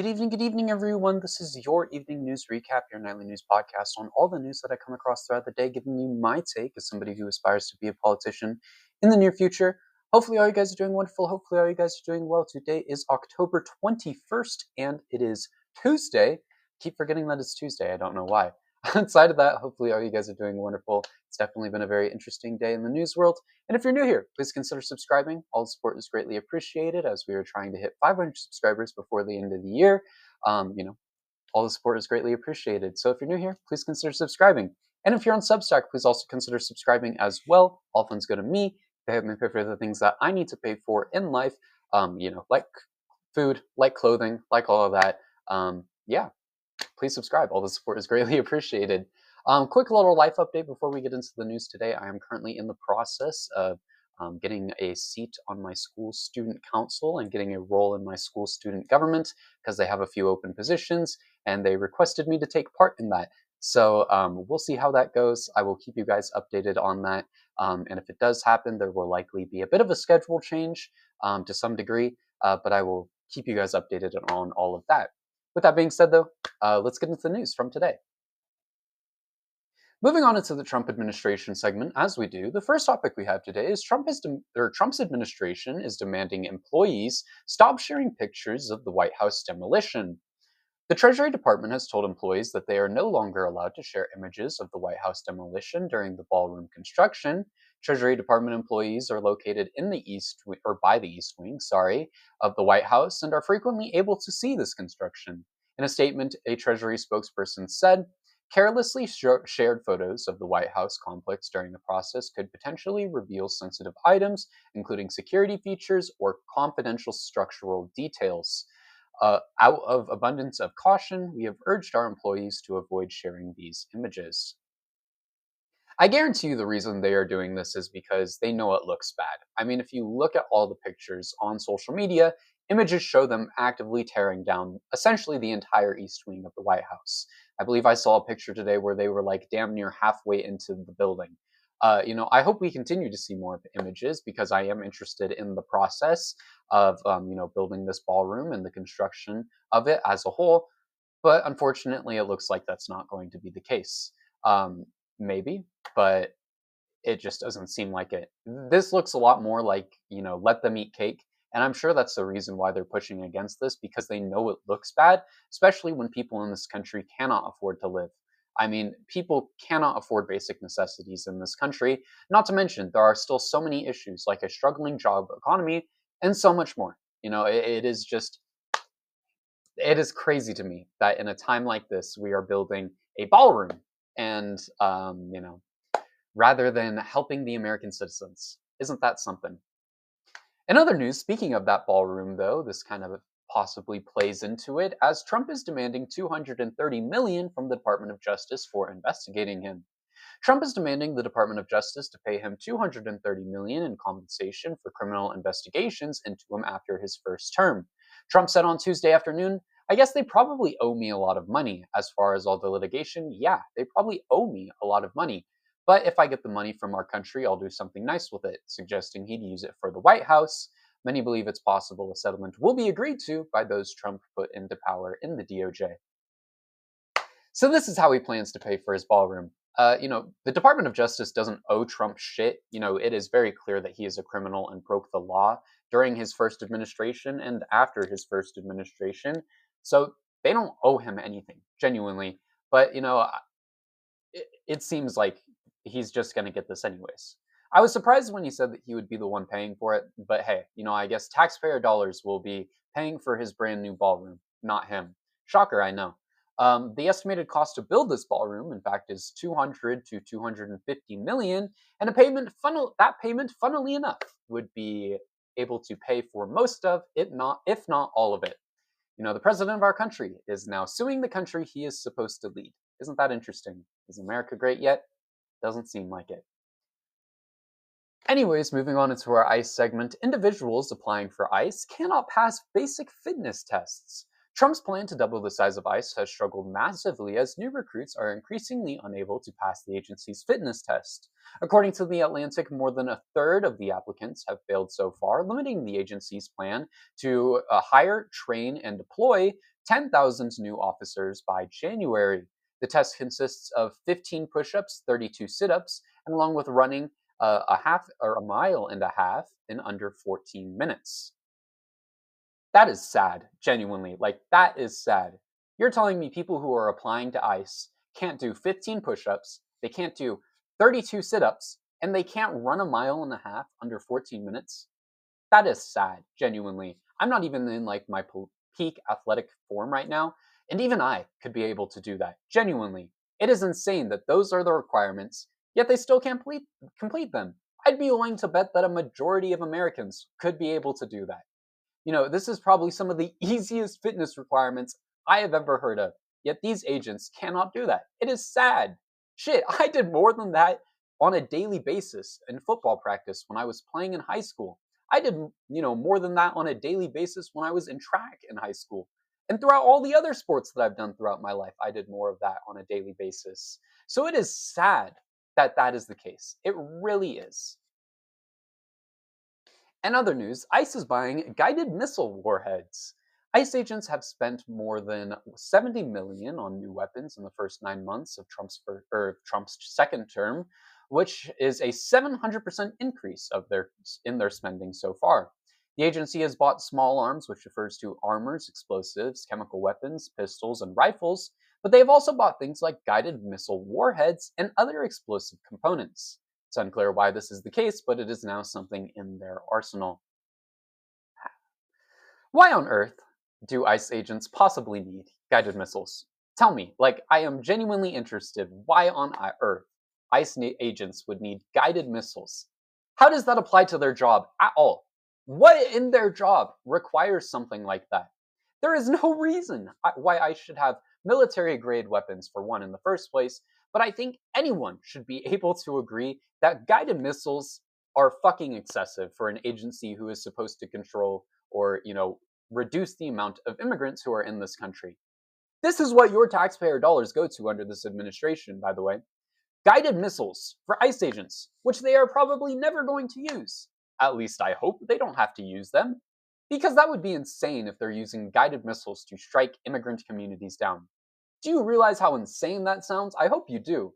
Good evening, everyone. This is your evening news recap, your nightly news podcast on all the news that I come across throughout the day, giving you my take as somebody who aspires to be a politician in the near future. Hopefully, all you guys are doing wonderful. Hopefully, all you guys are doing well. Today is October 21st, and it is Tuesday. Keep forgetting that it's Tuesday. I don't know why. Outside of that, hopefully, all you guys are doing wonderful. It's definitely been a very interesting day in the news world. And if you're new here, please consider subscribing. All the support is greatly appreciated as we are trying to hit 500 subscribers before the end of the year. All the support is greatly appreciated. So if you're new here, please consider subscribing. And if you're on Substack, please also consider subscribing as well. All funds go to me. They help me pay for the things that I need to pay for in life, like food, like clothing, like all of that. Yeah, please subscribe. All the support is greatly appreciated. Quick little life update before we get into the news today. I am currently in the process of getting a seat on my school student council and getting a role in my school student government because they have a few open positions and they requested me to take part in that. So we'll see how that goes. I will keep you guys updated on that. And if it does happen, there will likely be a bit of a schedule change to some degree, but I will keep you guys updated on all of that. With that being said, though, let's get into the news from today. Moving on into the Trump administration segment, as we do, the first topic we have today is Trump's administration is demanding employees stop sharing pictures of the White House demolition. The Treasury Department has told employees that they are no longer allowed to share images of the White House demolition during the ballroom construction. Treasury Department employees are located in the East or by the East Wing, of the White House and are frequently able to see this construction. In a statement, a Treasury spokesperson said, carelessly shared photos of the White House complex during the process could potentially reveal sensitive items, including security features or confidential structural details. Out of abundance of caution, we have urged our employees to avoid sharing these images. I guarantee you the reason they are doing this is because they know it looks bad. I mean, if you look at all the pictures on social media, images show them actively tearing down essentially the entire East Wing of the White House. I believe I saw a picture today where they were like damn near halfway into the building. I hope we continue to see more images because I am interested in the process of, building this ballroom and the construction of it as a whole. But unfortunately, it looks like that's not going to be the case. Maybe, but it just doesn't seem like it. This looks a lot more like, let them eat cake. And I'm sure that's the reason why they're pushing against this because they know it looks bad, especially when people in this country cannot afford to live. I mean, people cannot afford basic necessities in this country. Not to mention, there are still so many issues like a struggling job economy and so much more. It is just, it is crazy to me that in a time like this, we are building a ballroom and, rather than helping the American citizens. Isn't that something? In other news, speaking of that ballroom, though, this kind of possibly plays into it, as Trump is demanding $230 million from the Department of Justice for investigating him. Trump is demanding the Department of Justice to pay him $230 million in compensation for criminal investigations into him after his first term. Trump said on Tuesday afternoon, I guess they probably owe me a lot of money. As far as all the litigation, yeah, they probably owe me a lot of money. But if I get the money from our country, I'll do something nice with it, suggesting he'd use it for the White House. Many believe it's possible a settlement will be agreed to by those Trump put into power in the DOJ. So this is how he plans to pay for his ballroom. The Department of Justice doesn't owe Trump shit. It is very clear that he is a criminal and broke the law during his first administration and after his first administration. So they don't owe him anything, genuinely. But, it seems like he's just going to get this anyways. I was surprised when he said that he would be the one paying for it. But hey, I guess taxpayer dollars will be paying for his brand new ballroom, not him. Shocker, I know. The estimated cost to build this ballroom, in fact, is 200 to 250 million, and that payment, funnily enough, would be able to pay for most of it, if not all of it. The president of our country is now suing the country he is supposed to lead. Isn't that interesting? Is America great yet? Doesn't seem like it. Anyways, moving on into our ICE segment, individuals applying for ICE cannot pass basic fitness tests. Trump's plan to double the size of ICE has struggled massively as new recruits are increasingly unable to pass the agency's fitness test. According to The Atlantic, more than a third of the applicants have failed so far, limiting the agency's plan to hire, train, and deploy 10,000 new officers by January. The test consists of 15 push ups, 32 sit ups, and along with running a half or a mile and a half in under 14 minutes. That is sad, genuinely. Like, that is sad. You're telling me people who are applying to ICE can't do 15 push ups, they can't do 32 sit ups, and they can't run a mile and a half under 14 minutes? That is sad, genuinely. I'm not even in like my peak athletic form right now, and even I could be able to do that. Genuinely. It is insane that those are the requirements, yet they still can't complete them. I'd be willing to bet that a majority of Americans could be able to do that. This is probably some of the easiest fitness requirements I have ever heard of. Yet these agents cannot do that. It is sad. Shit, I did more than that on a daily basis in football practice when I was playing in high school. I did, more than that on a daily basis when I was in track in high school. And throughout all the other sports that I've done throughout my life, I did more of that on a daily basis. So it is sad that that is the case. It really is. In other news, ICE is buying guided missile warheads. ICE agents have spent more than 70 million on new weapons in the first 9 months of Trump's second term, which is a 700% increase in their spending so far. The agency has bought small arms, which refers to armors, explosives, chemical weapons, pistols, and rifles, but they have also bought things like guided missile warheads and other explosive components. It's unclear why this is the case, but it is now something in their arsenal. Why on earth do ICE agents possibly need guided missiles? Tell me, like, I am genuinely interested. Why on earth ICE agents would need guided missiles? How does that apply to their job at all? What in their job requires something like that? There is no reason why I should have military grade weapons, for one, in the first place, but I think anyone should be able to agree that guided missiles are fucking excessive for an agency who is supposed to control or, reduce the amount of immigrants who are in this country. This is what your taxpayer dollars go to under this administration, by the way. Guided missiles for ICE agents, which they are probably never going to use. At least I hope they don't have to use them. Because that would be insane if they're using guided missiles to strike immigrant communities down. Do you realize how insane that sounds? I hope you do.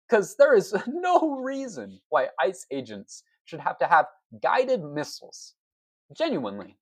Because there is no reason why ICE agents should have to have guided missiles. Genuinely.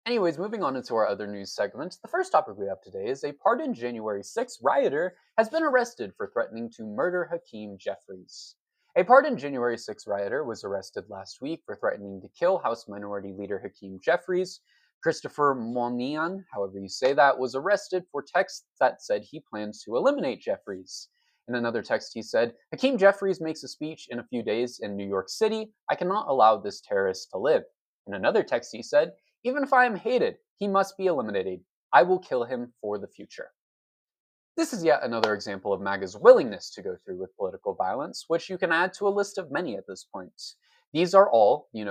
Anyways, moving on into our other news segment, the first topic we have today is a pardoned January 6th rioter has been arrested for threatening to murder Hakeem Jeffries. A pardoned January 6th rioter was arrested last week for threatening to kill House Minority Leader Hakeem Jeffries. Christopher Mounian, however you say that, was arrested for texts that said he plans to eliminate Jeffries. In another text, he said, Hakeem Jeffries makes a speech in a few days in New York City. I cannot allow this terrorist to live. In another text, he said, even if I am hated, he must be eliminated. I will kill him for the future. This is yet another example of MAGA's willingness to go through with political violence, which you can add to a list of many at this point. These are all, these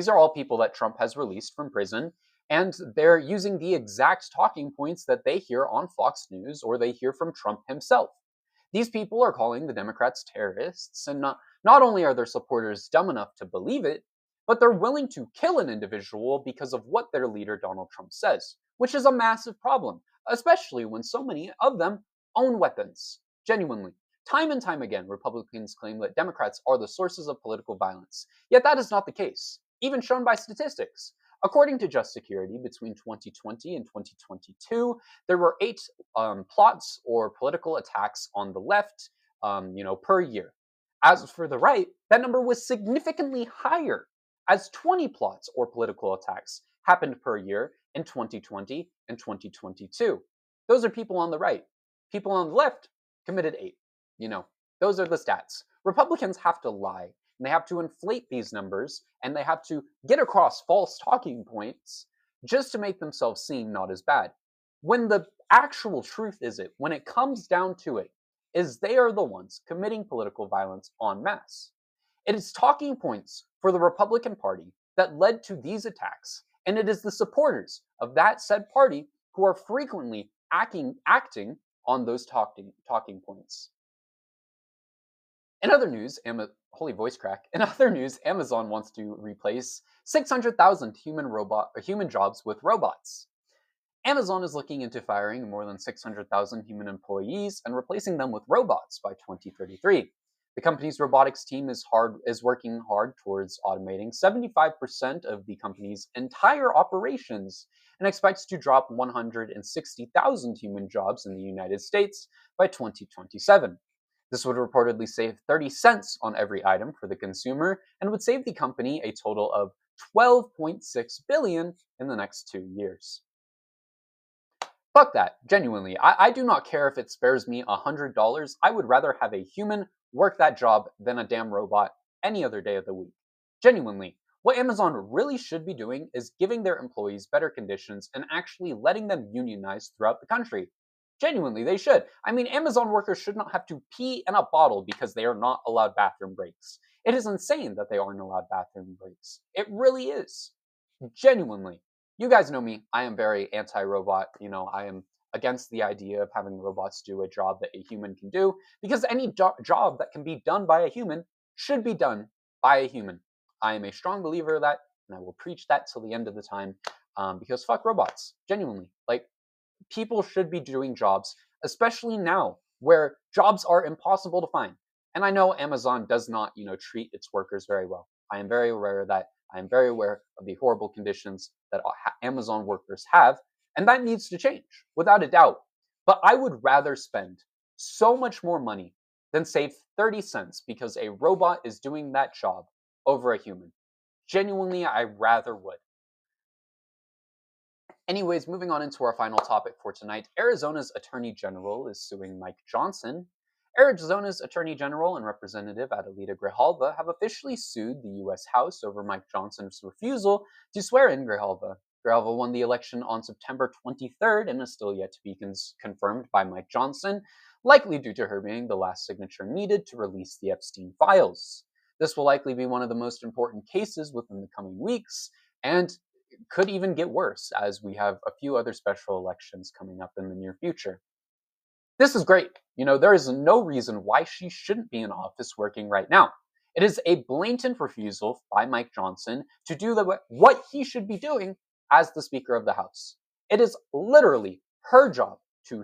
are all people that Trump has released from prison, and they're using the exact talking points that they hear on Fox News or they hear from Trump himself. These people are calling the Democrats terrorists, and not only are their supporters dumb enough to believe it, but they're willing to kill an individual because of what their leader Donald Trump says, which is a massive problem, especially when so many of them own weapons. Genuinely. Time and time again, Republicans claim that Democrats are the sources of political violence, yet that is not the case, even shown by statistics. According to Just Security, between 2020 and 2022, there were 8 plots or political attacks on the left, per year. As for the right, that number was significantly higher, as 20 plots or political attacks happened per year in 2020 and 2022. Those are people on the right. People on the left committed 8. Those are the stats. Republicans have to lie, and they have to inflate these numbers, and they have to get across false talking points just to make themselves seem not as bad. When the actual truth is when it comes down to it, is they are the ones committing political violence en masse. It is talking points for the Republican Party that led to these attacks, and it is the supporters of that said party who are frequently acting on those talking points. In other news, holy voice crack. In other news, Amazon wants to replace 600,000 human jobs with robots. Amazon is looking into firing more than 600,000 human employees and replacing them with robots by 2033. The company's robotics team is working hard towards automating 75% of the company's entire operations and expects to drop 160,000 human jobs in the United States by 2027. This would reportedly save 30 cents on every item for the consumer and would save the company a total of 12.6 billion in the next 2 years. Fuck that, genuinely. I do not care if it spares me $100. I would rather have a human work that job than a damn robot any other day of the week. Genuinely. What Amazon really should be doing is giving their employees better conditions and actually letting them unionize throughout the country. Genuinely, they should. I mean, Amazon workers should not have to pee in a bottle because they are not allowed bathroom breaks. It is insane that they aren't allowed bathroom breaks. It really is. Genuinely. You guys know me. I am very anti-robot. I am against the idea of having robots do a job that a human can do because any job that can be done by a human should be done by a human. I am a strong believer of that, and I will preach that till the end of the time because fuck robots. Genuinely. People should be doing jobs, especially now where jobs are impossible to find. And I know Amazon does not, treat its workers very well. I am very aware of that. I am very aware of the horrible conditions that Amazon workers have, and that needs to change, without a doubt. But I would rather spend so much more money than save 30 cents because a robot is doing that job over a human. Genuinely, I rather would. Anyways, moving on into our final topic for tonight, Arizona's Attorney General is suing Mike Johnson. Arizona's Attorney General and Representative Adelita Grijalva have officially sued the U.S. House over Mike Johnson's refusal to swear in Grijalva. Grijalva won the election on September 23rd and is still yet to be confirmed by Mike Johnson, likely due to her being the last signature needed to release the Epstein files. This will likely be one of the most important cases within the coming weeks, and could even get worse as we have a few other special elections coming up in the near future. This is great. There is no reason why she shouldn't be in office working right now. It is a blatant refusal by Mike Johnson to do what he should be doing as the Speaker of the House. It is literally her job to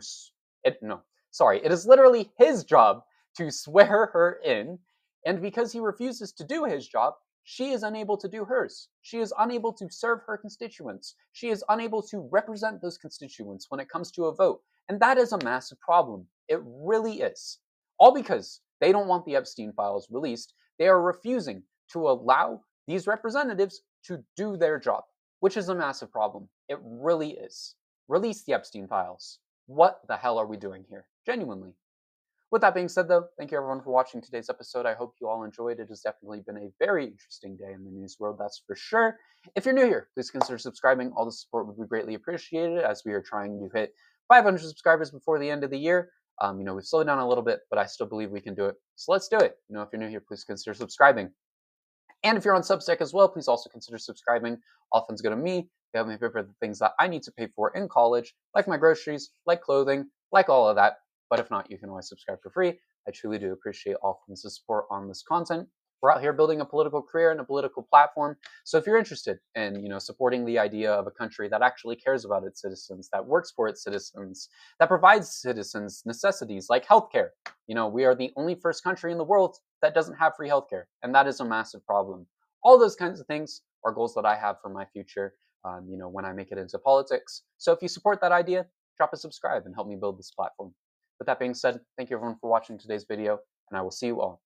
it is literally his job to swear her in, and because he refuses to do his job, she is unable to do hers. She is unable to serve her constituents. She is unable to represent those constituents when it comes to a vote. And that is a massive problem. It really is. All because they don't want the Epstein files released. They are refusing to allow these representatives to do their job, which is a massive problem. It really is. Release the Epstein files. What the hell are we doing here? Genuinely. With that being said, though, thank you everyone for watching today's episode. I hope you all enjoyed. It has definitely been a very interesting day in the news world, that's for sure. If you're new here, please consider subscribing. All the support would be greatly appreciated as we are trying to hit 500 subscribers before the end of the year. We've slowed down a little bit, but I still believe we can do it. So let's do it. If you're new here, please consider subscribing. And if you're on Substack as well, please also consider subscribing. All funds go to me. They help me pay for the things that I need to pay for in college, like my groceries, like clothing, like all of that. But if not, you can always subscribe for free. I truly do appreciate all forms of support on this content. We're out here building a political career and a political platform. So if you're interested in, supporting the idea of a country that actually cares about its citizens, that works for its citizens, that provides citizens necessities like healthcare. We are the only first country in the world that doesn't have free healthcare, and that is a massive problem. All those kinds of things are goals that I have for my future, when I make it into politics. So if you support that idea, drop a subscribe and help me build this platform. With that being said, thank you everyone for watching today's video, and I will see you all